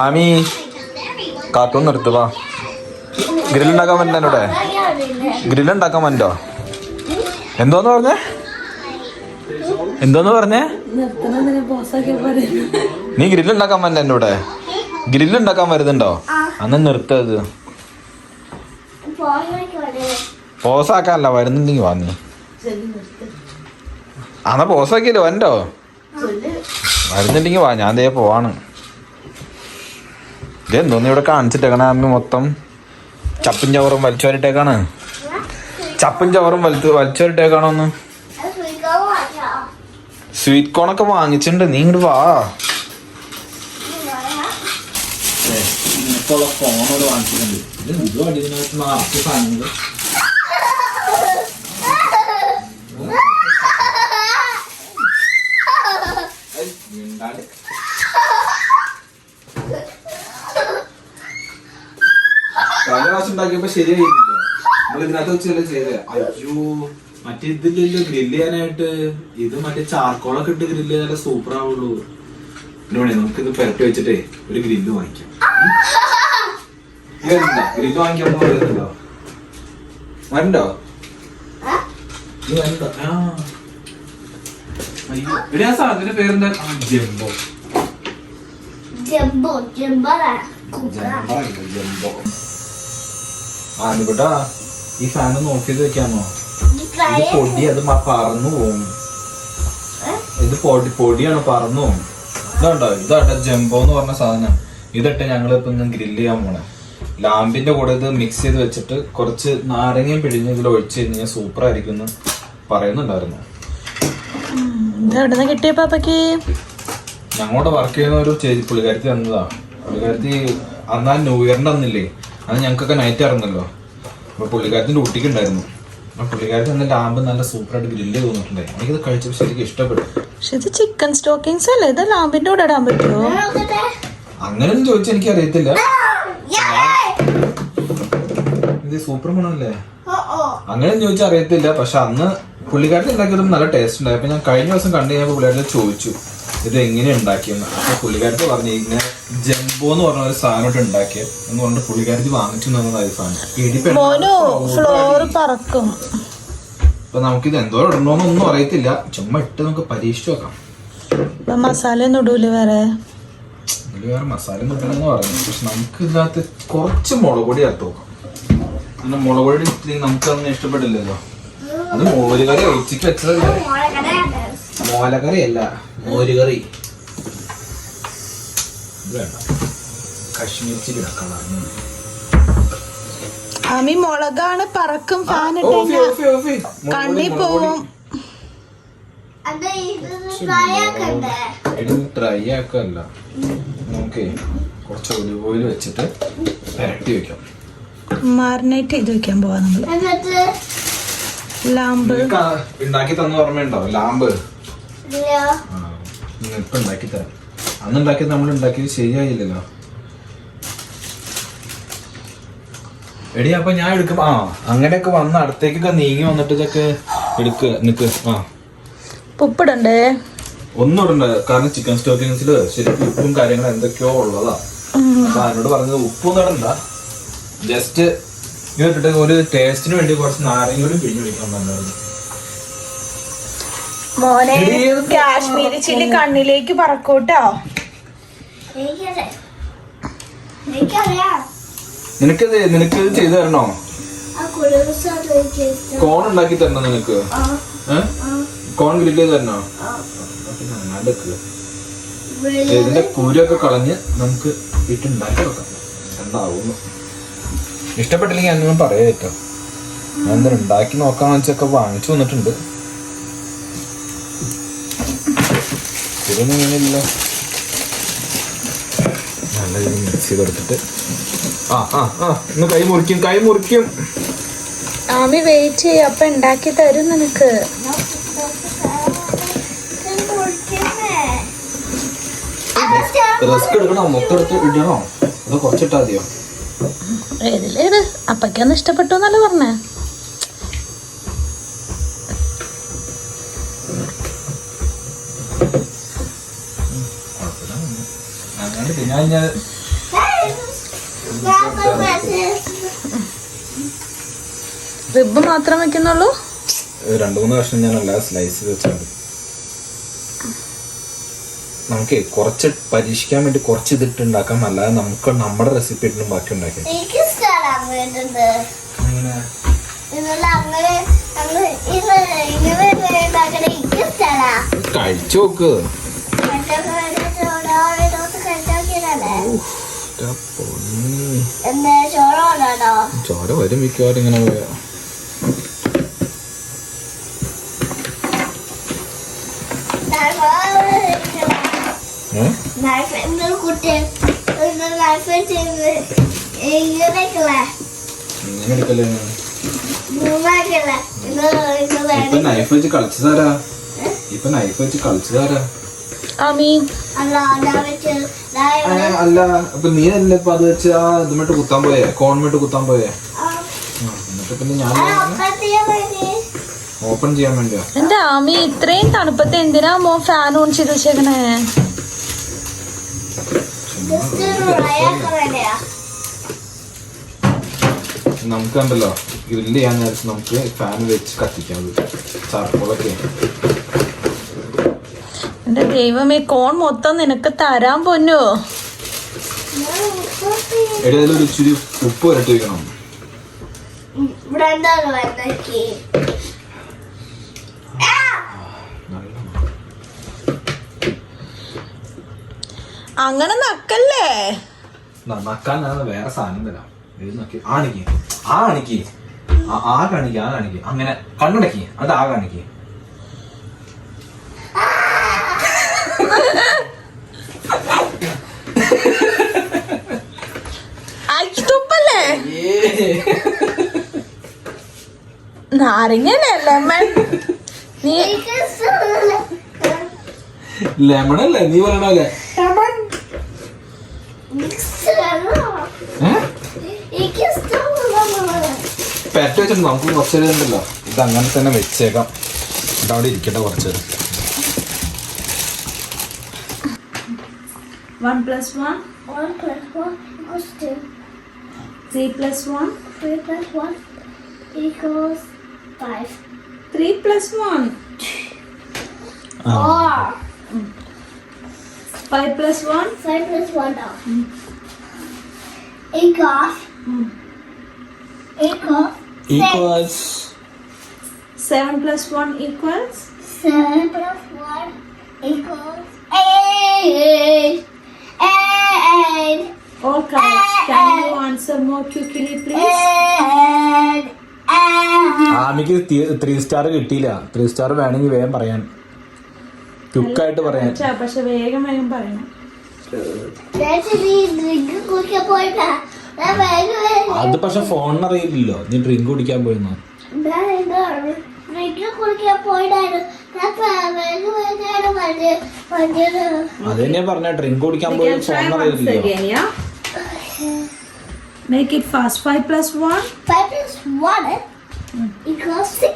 Ami cartoon നിർത്തുവാ. ഗ്രില്ലുണ്ടാക്കാൻ പറ്റോ എന്നോടെ? ഗ്രില്ലുണ്ടാക്കാൻ പറ്റോ? എന്തോന്ന് പറഞ്ഞേ? എന്തോന്ന് പറഞ്ഞേ? നീ ഗ്രില്ലുണ്ടാക്കാൻ പറ്റ എന്നോടെ? ഗ്രില്ലുണ്ടാക്കാൻ വരുന്നുണ്ടോ? അന്ന് നിർത്തത്. പോസാക്കാനല്ല, വരുന്നുണ്ടെങ്കിൽ വാ. നീ അന്നാ പോസാക്കിയല്ലോ വരണ്ടോ? വരുന്നുണ്ടെങ്കിൽ വാ, ഞാൻ ദേ പോവാണ്. ഇതെന്തോന്ന് ഇവിടെ കാണിച്ചിട്ടേക്കണ അമ്മ? മൊത്തം ചപ്പും ചവറും വലിച്ചോരിട്ടേക്കാണ്. ചപ്പും ചവറും വലിച്ചോരിട്ടേക്കാണോ? ഒന്ന് സ്വീറ്റ് കോണൊക്കെ വാങ്ങിച്ചിട്ടുണ്ട്. നീ ഇങ്ങോട്ട് വാ. ഫോണോട് വാങ്ങിച്ചിട്ടുണ്ട്. പ്രാവശ്യം ഉണ്ടാക്കിയപ്പോ ശരിയായില്ല. നമ്മൾ ഇതിനകത്ത് വെച്ചല്ലേ ചെയ്തേ. അയ്യോ, മറ്റേ ഇതില്ലല്ലോ ഗ്രില്ല് ചെയ്യാനായിട്ട്. ഇത് മറ്റേ ചാർക്കോളൊക്കെ ഇട്ട് ഗ്രില്ല് ചെയ്താലേ സൂപ്പർ ആവുള്ളൂ. പിന്നെ നമുക്കിത് പെരട്ടി വെച്ചിട്ടേ ഒരു ഗ്രില്ല് വാങ്ങിക്കാം. ഗ്രില്ല് വാങ്ങിക്കാൻ വരുന്നുണ്ടോ? വരണ്ടോ? നീ വരണ്ടോ? അയ്യോ, ഇവിടെ ആ സാധനത്തിന്റെ പേരെന്താ? ജംബോ. Jumbo jumbo jumbo. ആനുകുട്ടാ, ഈ ഫാൻ നോക്കിയത് വെക്കാമോ? ഇത് പൊടി, അത് പറന്നു പോവും. ഇത് പൊടിയാണ്, പറന്നു പോവും. ഇതുണ്ടോ? ഇതാട്ടെ ജംബോ എന്ന് പറഞ്ഞ സാധനം. ഇതിട്ട് ഞങ്ങളിപ്പോ ഇന്ന് ഗ്രില്ല് ചെയ്യാൻ പോണേ. ലാമ്പിന്റെ കൂടെ ഇത് മിക്സ് ചെയ്ത് വെച്ചിട്ട് കുറച്ച് നാരങ്ങയും പിഴിഞ്ഞ് ഇതിൽ ഒഴിച്ച് കഴിഞ്ഞാൽ സൂപ്പർ ആയിരിക്കും എന്ന് പറയുന്നുണ്ടായിരുന്നു. ഞങ്ങളോട് വർക്ക് ചെയ്യുന്ന ഒരു പുള്ളിക്കാരത്തി തന്നതാ. പുള്ളിക്കാരത്തി അന്നാ ന്യൂ ഇയറിന്റെ അന്നില്ലേ, അത് ഞങ്ങൾക്കൊക്കെ നൈറ്റ് ഇറങ്ങല്ലോ. അപ്പൊ പുള്ളിക്കാരത്തിന്റെ ഊട്ടിക്ക് ഉണ്ടായിരുന്നു. അപ്പൊ പുള്ളിക്കാരത്തി അന്ന് ലാമ്പ് നല്ല സൂപ്പറായിട്ട് ഗ്രില്ല് തോന്നിട്ടുണ്ടായി. എനിക്കിത് കഴിച്ചപ്പോൾ ശരിക്കും ഇഷ്ടപ്പെട്ടു. ചിക്കൻ സ്റ്റോക്കിങ്സ് അല്ലേ ഇത്? ലാമ്പിന്റെ കൂടെ ഇടാൻ പറ്റുമോ? അങ്ങനെയൊന്നും ചോദിച്ചാൽ എനിക്ക് അറിയത്തില്ല. ഇത് സൂപ്പർ മണല്ലേ? അങ്ങനെയൊന്നും ചോദിച്ചാൽ അറിയത്തില്ല. പക്ഷെ അന്ന് പുള്ളിക്കാരത്തി ഉണ്ടാക്കിയതും നല്ല ടേസ്റ്റ് ഉണ്ടായി. അപ്പൊ ഞാൻ കഴിഞ്ഞ ദിവസം കണ്ടു കഴിഞ്ഞപ്പോൾ പുള്ളിക്കാരത്തി ചോദിച്ചു ഇത് എങ്ങനെ ഉണ്ടാക്കിയെന്ന്. അപ്പൊ പുള്ളിക്കാരത്തി പറഞ്ഞു ഇങ്ങനെ ജംബോ എന്ന് പറഞ്ഞ ഒരു സാധനം ഉണ്ടാക്കിയത് എന്ന് പറഞ്ഞിട്ട് പുള്ളിക്കാരത്തി വാങ്ങിച്ചു തന്നതായി സാധനം. അപ്പൊ നമുക്കിത് എന്തോ ഇടണോന്നൊന്നും അറിയത്തില്ല. ചുമ്മാ ഇട്ട് നമുക്ക് പരീക്ഷിച്ചു നോക്കാം. മസാല ഒന്നും ഇടൂല? വേറെ മസാല ഒന്നും ഇടണമെന്ന് പറഞ്ഞു. പക്ഷെ നമുക്ക് ഇതിനകത്ത് കുറച്ച് മുളക് പൊടി ചേർത്ത് നോക്കാം. പിന്നെ മുളക് പൊടി നമുക്കതൊന്നും ഇഷ്ടപ്പെടില്ലല്ലോ. അത് മോരുകറി ഒഴിച്ചിട്ട് വെച്ചതല്ലേ? മോലക്കറി അല്ല, മോരുകറി. വേണ്ട, കശ്മീർ ചില്ലി കളർ. അമ്മി മുളകാണ് പറക്കും. ഫാൻ കണ്ണി പോവും. ഡ്രൈ ആക്കല്ല, നമുക്ക് കുറച്ച് ഒലിവ് ഓയിൽ വെച്ചിട്ട് പുരട്ടി വെക്കാം. മാറിനേറ്റ് ചെയ്ത് വെക്കാൻ പോവാ നമ്മള്. ലാമ്പ് ഉണ്ടാക്കി തന്ന ഓർമ്മയുണ്ടോ? ലാമ്പ് ഇപ്പൊ ഉണ്ടാക്കി തരാം. അന്ന് ഉണ്ടാക്കിയത് നമ്മൾ ഉണ്ടാക്കിയത് ശരിയായില്ലല്ലോ. എടി അപ്പൊ ഞാൻ എടുക്കും. അങ്ങനെയൊക്കെ വന്ന് അടുത്തേക്കൊക്കെ നീങ്ങി വന്നിട്ട് ഇതൊക്കെ നിക്ക്. ഉപ്പിടണ്ടേ? ഒന്നും ഇടണ്ട. കാരണം ചിക്കൻ സ്റ്റോക്കിങ്സിൽ ശരിക്കും ഉപ്പും കാര്യങ്ങളും എന്തൊക്കെയോ ഉള്ളതാ. അപ്പൊ അതിനോട് പറഞ്ഞത് ഉപ്പൊന്നും ഇടണ്ട. ജസ്റ്റ് ഇട്ടിട്ട് ഒരു ടേസ്റ്റിന് വേണ്ടി കുറച്ച് നാരങ്ങ കൂടി പിഴിഞ്ഞ് പിടിക്കാൻ പറഞ്ഞത്. മോനെ, കാശ്മീരി ചില്ലി കണ്ണിലേക്ക് പറക്കൂട്ടോ. നിനക്ക് ചെയ്തു തരണോ? കോൺ ഉണ്ടാക്കി തരണോ നിനക്ക്? കോൺ ഗ്രില്ല് ചെയ്ത് തരണോ? ഇതിന്റെ കുരൊക്കെ കളഞ്ഞ് നമുക്ക് ഇട്ടുണ്ടാക്കി വെക്കാം. എന്താവുന്നു ഇഷ്ടപ്പെട്ടില്ലെങ്കിൽ എന്നൊന്നും പറയാ കേട്ടോ. ഞാൻ എന്തായാലും ഉണ്ടാക്കി നോക്കാന്ന് വെച്ചൊക്കെ വാങ്ങിച്ചു വന്നിട്ടുണ്ട്. ശരിയൊന്നുമില്ല. നല്ല രീതിയിൽ മിക്സ് ചെയ്തെടുത്തിട്ട് ഒന്ന് കൈ മുറിക്കും. ആമി വെയിറ്റ് ചെയ്യ, അപ്പൊ ഉണ്ടാക്കി തരും നിനക്ക്. റിസ്ക് എടുക്കണോ? മൊത്തം എടുത്ത് ഇടണോ? അതോ കുറച്ചിട്ടാ മതിയോ? ഏതിലേത്? അപ്പക്കൊന്നും ഇഷ്ടപ്പെട്ടു എന്നല്ലേ പറഞ്ഞേ? ഞാൻ റിബ് മാത്രം വെക്കുന്നുള്ളൂ. 2-3 കഷ്ണം ഞാൻ എല്ലാ സ്ലൈസ് വെച്ചാൽ നമുക്ക് കുറച്ച് പരീക്ഷിക്കാൻ വേണ്ടി കുറച്ച് ഇതിട്ട് ഉണ്ടാക്കാം. അല്ലാതെ നമുക്ക് നമ്മുടെ റെസിപ്പി ഇട്ടും ബാക്കി ഉണ്ടാക്കാം. കഴിച്ചു നോക്ക്. ചോര വരും മിക്കവാറും ഇങ്ങനെ പോയാ. ഇപ്പൊ നൈഫ് വെച്ച് കളിച്ചതാരാ? അല്ല അപ്പൊ നീ അല്ലേ ഇപ്പൊ അത് വെച്ച് ആ ഇതുമിട്ട് കുത്താൻ പോയേ, കോൺമിട്ട് കുത്താൻ പോയേ. എന്നിട്ട് പിന്നെ ഞാൻ ഓപ്പൺ ചെയ്യാൻ വേണ്ടിയാ. എന്റെ ആമി ഇത്രയും തണുപ്പത്ത് എന്തിനാ മോ ഫാൻ ഓൺ ചെയ്ത് വെച്ചേക്കണേ? നമുക്കുണ്ടല്ലോ ഗ്രില്ല് ചെയ്യാൻ നേരത്ത് നമുക്ക് ഫാൻ വെച്ച് കത്തിക്കാം. ചാർക്കോളൊക്കെ. എന്റെ ദൈവമേ, കോൺ മൊത്തം നിനക്ക് തരാൻ പൊന്നോ. ഒരു ഇച്ചിരി ഉപ്പ് വരട്ടി വെക്കണം. അങ്ങനെ നക്കല്ലേ. നക്കാനാണ് വേറെ സാധനം തരാം. ആണിക്ക് അങ്ങനെ കണ്ണടക്കി അത് ആ കാണിക്ക്. തുപ്പല്ലേ? നാരങ്ങല്ലേ? ലെമണല്ലേ നീ പറയണല്ലേ? പെറ്റ് വെച്ചിട്ട് നമുക്ക് കുറച്ചു നേരം ഉണ്ടല്ലോ ഇത് അങ്ങനെ തന്നെ വെച്ചേക്കാം. ഇത് അവിടെ ഇരിക്കട്ടെ കുറച്ചു നേരം. 1 + 1 equals 2. 3 + 1 3 + 1 equals 5. 3 + 1 4. 5 + 1 5 + 1 equals 7 + 1 equals 7 + 1 equals 8. 8. all correct. Can you answer more quickly please? 8. ആമിക്ക് 3 star കിട്ടിയില്ല. 3 സ്റ്റാർ വേണമെങ്കിൽ വേഗം പറയാൻ, ക്വിക്കായിട്ട് പറയാൻ. പക്ഷെ വേഗം പറയണം. അത് പക്ഷെ ഫോണിന് അറിയില്ലല്ലോ നീ ഡ്രിങ്ക് കുടിക്കാൻ പോയെന്നോ. അത് തന്നെയാ പറഞ്ഞ ഡ്രിങ്ക് കുടിക്കാൻ പോയി ഫോണിന് അറിയില്ലല്ലോ. Make it fast. 5 + 1 5 + 1 equals 6.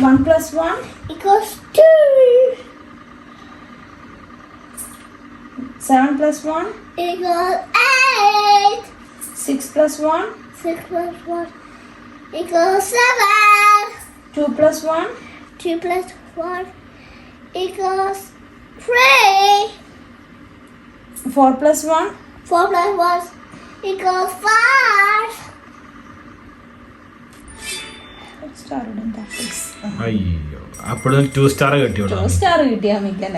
1 + 1 equals 2. 7 + 1 equals 8. 6 + 1 6 + 1 equals 7. 2 + 1 2 + 1 equals 3. 4 + 1 4 + 1 equals 5. Star ഇടും that is. അയ്യോ അപ്പോഴും 2 സ്റ്റാർ കിട്ടിയോളൂ. 2 സ്റ്റാർ കിട്ടിയാ മിക്കനെ.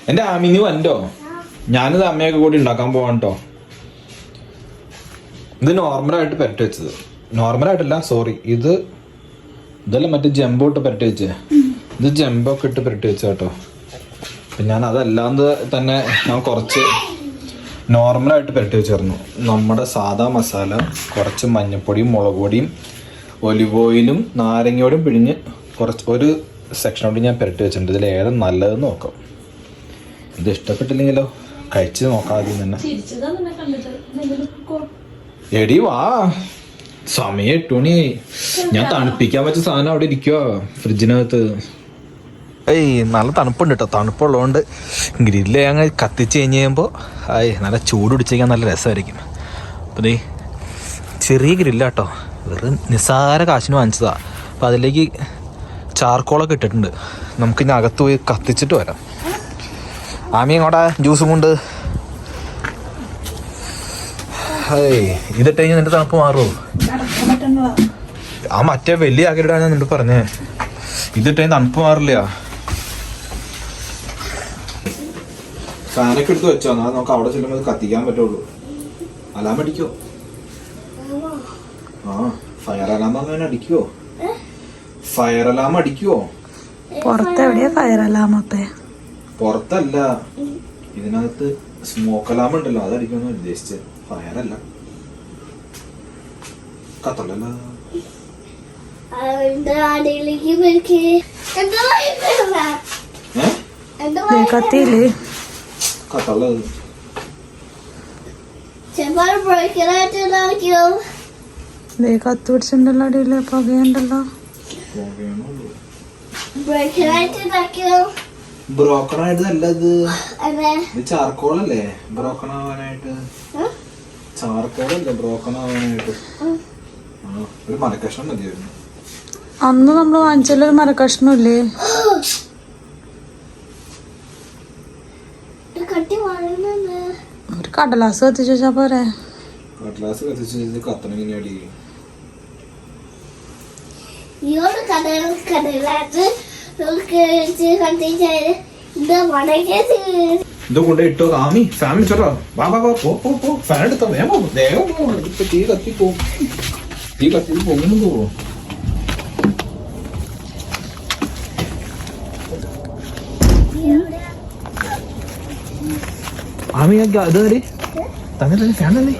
എന്റെ ആമിനി വന്നോ? ഞാനിത് അമ്മയൊക്കെ കൂടി ഉണ്ടാക്കാൻ പോവാൻ കേട്ടോ. ഇത് നോർമലായിട്ട് പെരട്ടി വെച്ചത്. നോർമലായിട്ടല്ല, സോറി, ഇതല്ല മറ്റേ ജംബോ ഇട്ട് പെരട്ടി വെച്ചേ. ഇത് ജംബോ ഒക്കെ ഇട്ട് പെരട്ടി വെച്ച കേട്ടോ. അപ്പം ഞാൻ അതല്ലാതെ തന്നെ ഞാൻ കുറച്ച് നോർമലായിട്ട് പെരട്ടി വെച്ചിരുന്നു. നമ്മുടെ സാധാ മസാല, കുറച്ച് മഞ്ഞൾപ്പൊടിയും മുളക് പൊടിയും ഒലിവ് ഓയിലും നാരങ്ങയോടും പിഴിഞ്ഞ് ഒരു സെക്ഷനോട് ഞാൻ പെരട്ടി വെച്ചിട്ടുണ്ട്. ഇതിൽ ഏതാ നല്ലതെന്ന് നോക്കാം. ഇത് ഇഷ്ടപ്പെട്ടില്ലെങ്കിലോ കഴിച്ച് നോക്കാം ആദ്യം തന്നെ. എടി വാ, സമയം 8 മണിയായി. ഞാൻ തണുപ്പിക്കാൻ വെച്ച സാധനം അവിടെ ഇരിക്കുവോ ഫ്രിഡ്ജിനകത്ത്. ഏയ് നല്ല തണുപ്പുണ്ട് കേട്ടോ. തണുപ്പുള്ളതുകൊണ്ട് ഗ്രില്ല് അങ്ങ് കത്തിച്ച് കഴിഞ്ഞ് കഴിയുമ്പോൾ നല്ല ചൂട് പിടിച്ചേക്കാൻ നല്ല രസമായിരിക്കും. അപ്പോൾ ദേ ചെറിയ ഗ്രില്ലാട്ടോ, വെറും നിസ്സാര കാശിന് വാങ്ങിച്ചതാ. അപ്പോൾ അതിലേക്ക് ചാർക്കോളൊക്കെ ഇട്ടിട്ടുണ്ട്. നമുക്കിനി അകത്ത് പോയി കത്തിച്ചിട്ട് വരാം. ആമി ഇങ്ങോട്ടാ ജ്യൂസും കൊണ്ട്. ഇതിട്ട് കഴിഞ്ഞാൽ നിന്റെ തണുപ്പ് മാറുമോ? ആ മറ്റേ വലിയ ആക്കിയിട്ടാണ് ഞാൻ നിന്നോട് പറഞ്ഞേ. ഇതിട്ട് കഴിഞ്ഞാൽ തണുപ്പ് മാറില്ല. ഫാനൊക്കെ എടുത്ത് വെച്ചോ, എന്നാൽ നമുക്ക് അവിടെ ചെല്ലുമ്പോൾ കത്തിക്കാൻ പറ്റുള്ളൂ. അലാം അടിക്കോ? ആ ഫയർ അലാം അങ്ങനെ അടിക്കുവോ? ഫയർ അലാം അടിക്കുവോ? പുറത്തെവിടെയാ ഫയർ അലാം? അപ്പേ പുറത്തല്ല, ഇതിനകത്ത് സ്മോക്ക് അലാം ഉണ്ടല്ലോ, അതടിക്കുമെന്ന് ഉദ്ദേശിച്ചത്. ഫയർ അല്ല, കത്തല്ലല്ലോ. കത്തിയില്ലേ? കത്തള്ളത് കത്ത് പിടിച്ചിട്ടുണ്ടല്ലോ, അടിയില് പുകയുണ്ടല്ലോ. ബ്രോക്കൺ ആയിട്ടല്ല ഇത്, ചാർക്കോളല്ലേ ബ്രോക്കൺ ആവാനായിട്ട്. ചാർക്കോളല്ലേ ബ്രോക്കൺ ആവാനായിട്ട്. ഒരു മരക്കഷ്ണം മതിയായിരുന്നു. അന്ന് നമ്മള് വാങ്ങിച്ചൊരു മരക്കഷ്ണം ഇല്ലേ? ഒരു കടലാസ് കത്തിച്ച് വെച്ചാ പോരെ? കടലാസ് കത്തിച്ച് കത്തണെങ്കിനെ അടി. ഇത് കൊണ്ട് ഇട്ടോ ആമി. ഫാൻ വെച്ചോട്ടോ. വാ വാ വാ, പോ പോ പോ. ഫാൻ എടുത്തോ, വേഗം വേഗം പോ. ഇപ്പൊ തീ കത്തി പോവും. തീ കത്തി പൊങ്ങുന്നു പോവോ? ആമി അത് തരി തന്നെ തന്നെ ഫാൻ തന്നെ.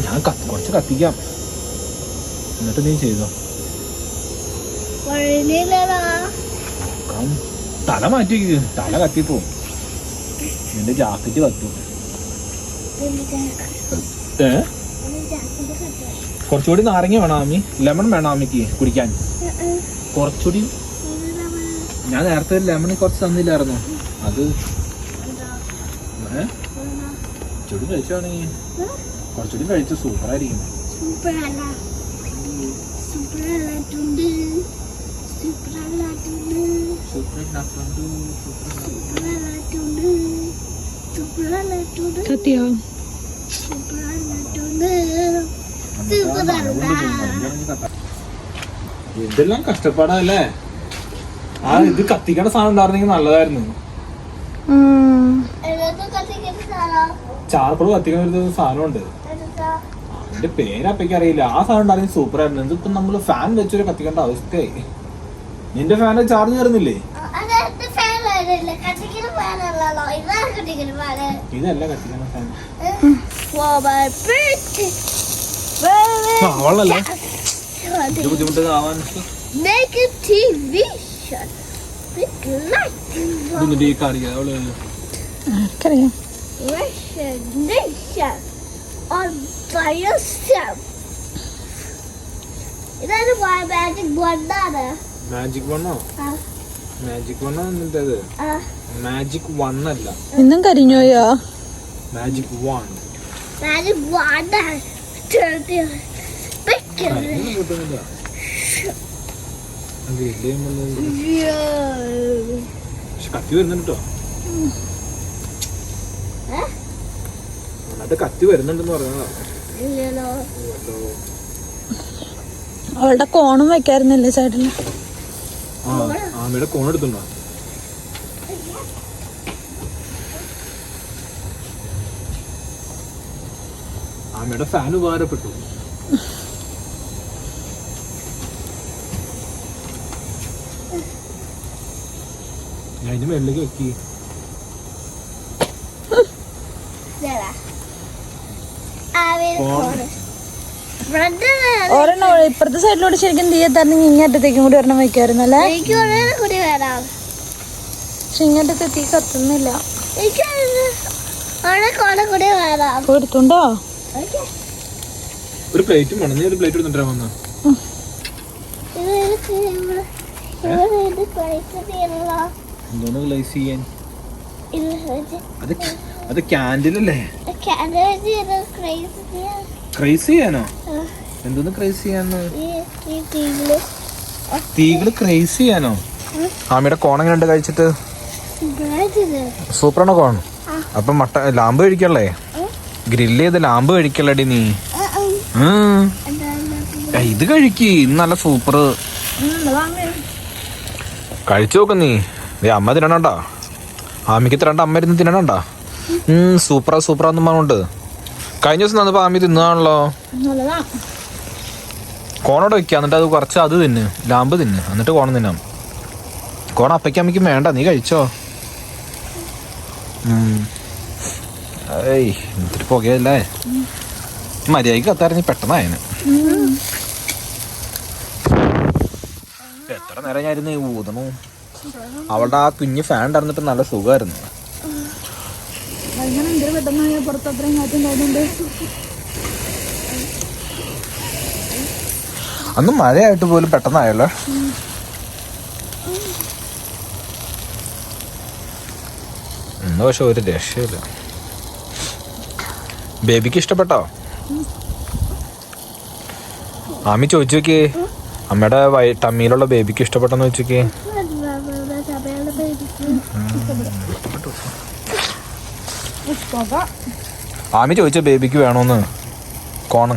ഞാൻ കുറച്ച് കത്തിക്കാം, എന്നിട്ട് നീ ചെയ്തോ. തല മാറ്റി വയ്ക്കുക, തല കത്തിപ്പോവും. എന്റെ ജാക്കറ്റ് കത്തും. കുറച്ചുകൂടി നാരങ്ങ വേണം ആമി, ലെമൺ വേണം ആമിക്ക് കുടിക്കാൻ. കുറച്ചുകൂടി ഞാൻ നേരത്തെ ഒരു ലെമൺ കുറച്ച് തന്നില്ലായിരുന്നു, അത് കുറച്ചുകൂടി കഴിച്ചാണെങ്കിൽ കുറച്ചുകൂടി കഴിച്ചു സൂപ്പറായിരിക്കും. കത്തിയോ? ഇതെല്ലാം കഷ്ടപ്പാടല്ലേ. ആ ഇത് കത്തിക്കേണ്ട സാധനം ഉണ്ടായിരുന്നെങ്കിൽ നല്ലതായിരുന്നു. ചാർക്കോള് കത്തിക്കാൻ ഒരു സാധനമുണ്ട്, അതിന്റെ പേരപ്പയ്ക്ക് അറിയില്ല. ആ സാധനം ഉണ്ടായിരുന്നെങ്കിൽ സൂപ്പർ ആയിരുന്നു. ഇതിപ്പോ നമ്മള് ഫാൻ വെച്ചൊരു കത്തിക്കേണ്ട അവസ്ഥയായി. നിന്റെ ഫാന് ചാർജ് കയറുന്നില്ലേ? ഇതല്ല കത്തിക്കുന്ന ഫാൻ. അവളല്ലേ ബുദ്ധിമുട്ട് ആവാൻ. ഈ കാര്യം അവള് ആർക്കറിയാം. ഇതാണ് മാജിക് വണ്ണാണ്. മാജിക് വണ്ണോ? മാജിക് വണ്ണോ എന്നിട്ടത് മാജിക് വൺ അല്ല. ഇന്നും കരിഞ്ഞോയോ? Magic one. മാജിക് വണ്ണാണ്. പക്ഷെ കത്തി വരുന്നുണ്ട് കേട്ടോ. നന്നായിട്ട് കത്തി വരുന്നുണ്ടെന്ന് പറഞ്ഞതാ. അവളുടെ കോണും വെക്കാറുന്നില്ലേ സൈഡില്? ആ ആമയുടെ കോൺ എടുത്തുണ്ടോ? ആമയുടെ ഫാൻ ഉപകാരപ്പെട്ടു. ഞാൻ ഇതിന് മേളിലേക്ക് വെക്കി. ഒരെണ്ണം ഇപ്പുറത്തെ സൈഡിലൂടെ ശരിക്കും തീ എത്താറുണ്ടെങ്കിൽ ഇങ്ങറ്റത്തേക്കും കൂടി ഒരെണ്ണം വെക്കാറുന്നല്ലേ? പക്ഷെ ഇങ്ങറ്റത്തെ തീ കത്തുന്നില്ല. എടുത്തുണ്ടോ? ഒരു പ്ലേറ്റും വേണം. നീ ഒരു പ്ലേറ്റ് എടുത്തിട്ടാ വന്ന എന്തോന്ന് ഗ്ലേസ് ചെയ്യാൻ? അത് ക്യാൻഡിലല്ലേ? ക്രൈസ് ചെയ്യാനോ? എന്തോന്ന് ക്രൈസ് ചെയ്യാനോ? തീകള് ക്രൈസ് ചെയ്യാനോ? ആമിയുടെ കോൺ എങ്ങനെ ഉണ്ട് കഴിച്ചിട്ട്? സൂപ്പറാണോ കോൺ? അപ്പൊ ലാമ്പ് കഴിക്കല്ലേ? ഗ്രില്ല് ചെയ്ത് ലാമ്പ് കഴിക്കല്ലടി നീ. ഇത് കഴിക്ക്, നല്ല സൂപ്പർ. കഴിച്ചു നോക്ക് നീ. അമ്മ തിന്നണണ്ടാ? ആമിക്ക് ഇത്ര അമ്മ ഇരുന്ന് തിന്നണണ്ടാ? സൂപ്പറാന്ന് പറഞ്ഞോണ്ട് കഴിഞ്ഞ ദിവസം തന്നപ്പോ ആമി തിന്നാണല്ലോ. കോണോടെ വെക്കുക, എന്നിട്ട് അത് കുറച്ച് അത് തിന്ന്, ലാമ്പ് തിന്ന്, എന്നിട്ട് കോണം തിന്നാം. കോണ അപ്പയ്ക്ക് അമ്മയ്ക്കും വേണ്ട, നീ കഴിച്ചോ. ഏയ് എന്നിട്ട് പുകയല്ലേ? മര്യാദക്ക് കത്തായിരുന്നു പെട്ടെന്നായന്. എത്ര നേരം ഞാനിരുന്ന് ഊതണു. അവളുടെ ആ കുഞ്ഞ് ഫാൻ ഉണ്ടായിരുന്നിട്ട് നല്ല സുഖമായിരുന്നു. അന്ന് മഴയായിട്ട് പോലും പെട്ടെന്നായല്ലോ. ഇന്ന് പക്ഷെ ഒരു രക്ഷയില്ല. ബേബിക്ക് ഇഷ്ടപ്പെട്ടോ? ആമി ചോദിച്ചു നോക്കിയേ, അമ്മയുടെ ടമ്മിയിലുള്ള ബേബിക്ക് ഇഷ്ടപ്പെട്ടെന്ന് ചോദിച്ചോക്കേ. ആമി ചോദിച്ച ബേബിക്ക് വേണോന്ന് കോണ്.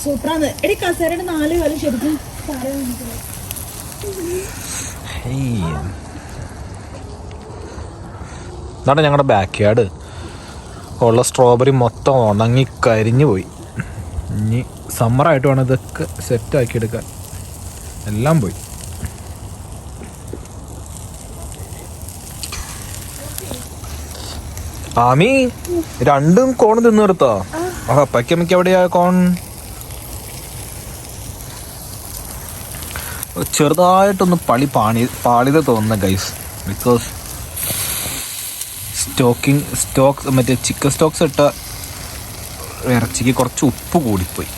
സൂപ്പറാണ്. എടി കസേരയുടെ 4 കാലം ശരിക്കും. ഇതാണ് ഞങ്ങളുടെ ബാക്ക് യാർഡ്. ഉള്ള സ്ട്രോബെറി മൊത്തം ഉണങ്ങി കരിഞ്ഞു പോയി. ഇനി സമ്മറായിട്ട് വേണം ഇതൊക്കെ സെറ്റാക്കി എടുക്കാൻ. എല്ലാം പോയി. ആമി രണ്ടും കോൺ തിന്നു നിർത്തോ? അപ്പയ്ക്കമ്മയ്ക്ക് എവിടെയാ കോൺ? ചെറുതായിട്ടൊന്ന് പാളിത തോന്നുന്ന ഗൈസ്. ബിക്കോസ് മറ്റേ ചിക്കൻ സ്റ്റോക്സ് ഇട്ട ഇറച്ചിക്ക് കുറച്ച് ഉപ്പ് കൂടിപ്പോയി.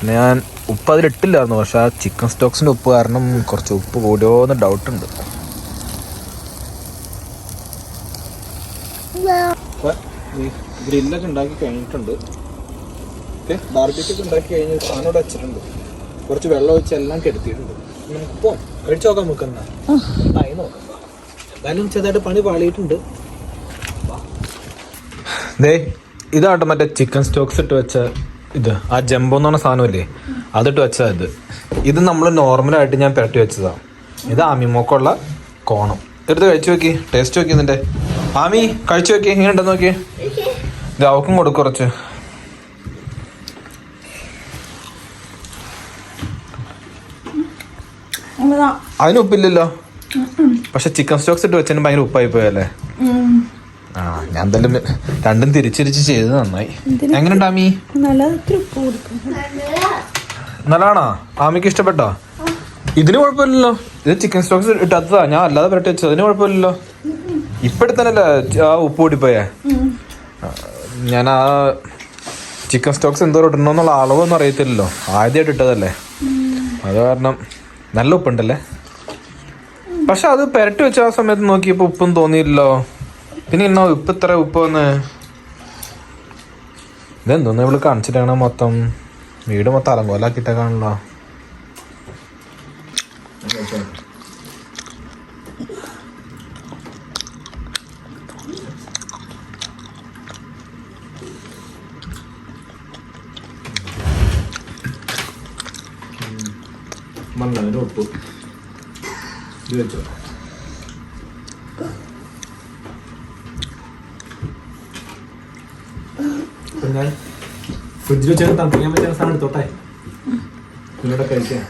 ഞാൻ ഉപ്പ് അതിലിട്ടില്ലായിരുന്നു, പക്ഷെ ആ ചിക്കൻ സ്റ്റോക്സിൻ്റെ ഉപ്പ് കാരണം കുറച്ച് ഉപ്പ് കൂടിയോന്ന് ഡൗട്ടുണ്ട്. ഗ്രില്ലൊക്കെ ഉണ്ടാക്കി കഴിഞ്ഞിട്ടുണ്ട്. ബാർബിക്യൊക്കെ ഉണ്ടാക്കി കഴിഞ്ഞ് സാധനം ഇവിടെ വെച്ചിട്ടുണ്ട്. കുറച്ച് വെള്ളം ഒഴിച്ച് എല്ലാം കെടുത്തിയിട്ടുണ്ട്. നമുക്ക് പോവാം, കഴിച്ചു നോക്കാം. നമുക്ക് എന്തായി നോക്കാം. എന്തായാലും ചെറുതായിട്ട് പണി പാളിയിട്ടുണ്ട്. ഇതാട്ടോ മറ്റേ ചിക്കൻ സ്റ്റോക്സ് ഇട്ട് വെച്ച ഇത്, ആ ജംബോ എന്ന് പറഞ്ഞ സാധനമല്ലേ, അതിട്ട് വെച്ചാൽ ഇത് നമ്മൾ നോർമലായിട്ട് ഞാൻ പെരട്ടി വെച്ചതാണ്. ഇത് ആമിമോക്കുള്ള കോണം. എടുത്ത് കഴിച്ചു നോക്കി, ടേസ്റ്റ് നോക്കി. ഇതിൻ്റെ ആമി കഴിച്ചു നോക്കി, ഇങ്ങനെ ഉണ്ടെന്ന് നോക്കി. ഇത് അവക്കും കൊടുക്കും കുറച്ച്. അതിന് ഉപ്പില്ലല്ലോ, പക്ഷെ ചിക്കൻ സ്റ്റോക്സ് ഇട്ട് വെച്ചതിന് ഭയങ്കര ഉപ്പായി പോയല്ലേ. ഞാൻ എന്തായാലും രണ്ടും തിരിച്ചിരിച്ച് ചെയ്ത് നന്നായി. എങ്ങനെയുണ്ട് ആമി? നല്ലതാണോ? ആമിക്ക് ഇഷ്ടപ്പെട്ടോ? ഇതിന് കുഴപ്പമില്ലല്ലോ. ഇത് ചിക്കൻ സ്റ്റോക്സ് ഇട്ടതാ, ഞാൻ അല്ലാതെ പുരട്ടി വെച്ചത്. അതിന് കുഴപ്പമില്ലല്ലോ. ഇപ്പഴത്തന്നല്ലേ ആ ഉപ്പ് കൂടിപ്പോയേ. ഞാൻ ആ ചിക്കൻ സ്റ്റോക്സ് എന്തോ ഇടണമെന്നുള്ള അളവൊന്നും അറിയത്തില്ലല്ലോ, ആദ്യമായിട്ട് ഇട്ടതല്ലേ. അത് കാരണം നല്ല ഉപ്പുണ്ടല്ലേ. പക്ഷെ അത് പുരട്ടി വെച്ച ആ സമയത്ത് നോക്കിയപ്പോൾ ഉപ്പും തോന്നിയില്ലല്ലോ. പിന്നെ ഇന്നോ ഉപ്പ് ഇത്ര ഉപ്പ് വന്ന്. ഇതെന്തോന്ന് ഇവള് കാണിച്ചിട്ടാണ് മൊത്തം വീട് മൊത്തം അലങ്കോലാക്കിയിട്ടൊക്കെയാണല്ലോ. മണ്ണതിന് ഉപ്പ് ഇത് വെച്ചോ. ഞാൻ ഫ്രിഡ്ജിൽ വെച്ചാൽ തണുപ്പിക്കാൻ പറ്റുന്ന സാധനം എടുത്തോട്ടെ, പിന്നീട് കഴിക്കാം.